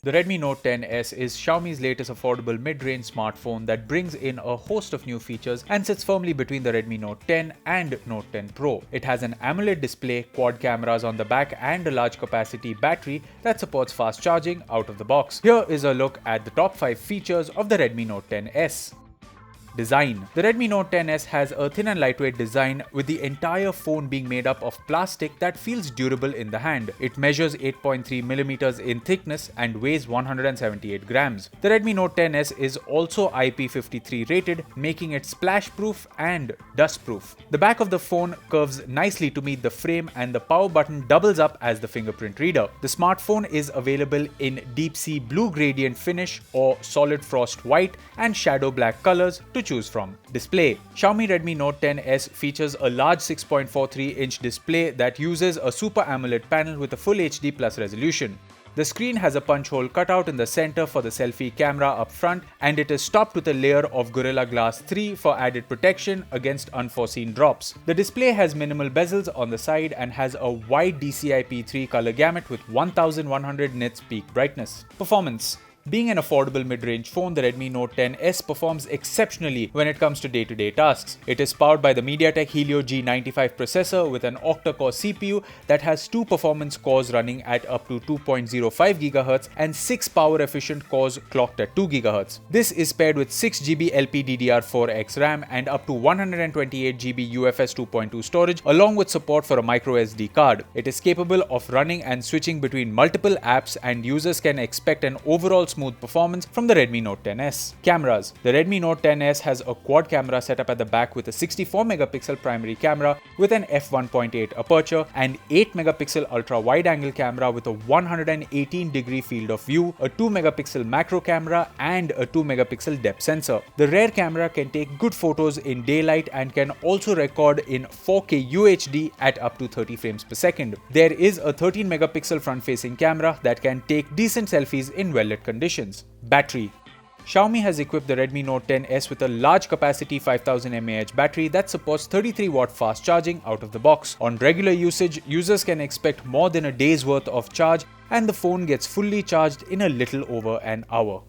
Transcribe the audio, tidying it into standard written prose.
The Redmi Note 10S is Xiaomi's latest affordable mid-range smartphone that brings in a host of new features and sits firmly between the Redmi Note 10 and Note 10 Pro. It has an AMOLED display, quad cameras on the back, and a large capacity battery that supports fast charging out of the box. Here is a look at the top 5 features of the Redmi Note 10S. Design. The Redmi Note 10S has a thin and lightweight design, with the entire phone being made up of plastic that feels durable in the hand. It measures 8.3mm in thickness and weighs 178 grams. The Redmi Note 10S is also IP53 rated, making it splash-proof and dust-proof. The back of the phone curves nicely to meet the frame, and the power button doubles up as the fingerprint reader. The smartphone is available in deep sea blue gradient finish or solid frost white and shadow black colors to choose from. Display. Xiaomi Redmi Note 10S features a large 6.43-inch display that uses a Super AMOLED panel with a Full HD Plus resolution. The screen has a punch hole cutout in the center for the selfie camera up front, and it is topped with a layer of Gorilla Glass 3 for added protection against unforeseen drops. The display has minimal bezels on the side and has a wide DCI-P3 color gamut with 1100 nits peak brightness. Performance. Being an affordable mid-range phone, the Redmi Note 10S performs exceptionally when it comes to day-to-day tasks. It is powered by the MediaTek Helio G95 processor with an octa-core CPU that has 2 performance cores running at up to 2.05 GHz and 6 power-efficient cores clocked at 2 GHz. This is paired with 6GB LPDDR4X RAM and up to 128GB UFS 2.2 storage, along with support for a microSD card. It is capable of running and switching between multiple apps, and users can expect an overall smooth performance from the Redmi Note 10S. Cameras. The Redmi Note 10S has a quad camera setup at the back with a 64-megapixel primary camera with an f1.8 aperture, and 8-megapixel ultra-wide-angle camera with a 118-degree field of view, a 2-megapixel macro camera, and a 2-megapixel depth sensor. The rear camera can take good photos in daylight and can also record in 4K UHD at up to 30 frames per second. There is a 13-megapixel front-facing camera that can take decent selfies in well-lit conditions. Battery. Xiaomi has equipped the Redmi Note 10S with a large capacity 5000 mAh battery that supports 33-watt fast charging out of the box. On regular usage, users can expect more than a day's worth of charge, and the phone gets fully charged in a little over an hour.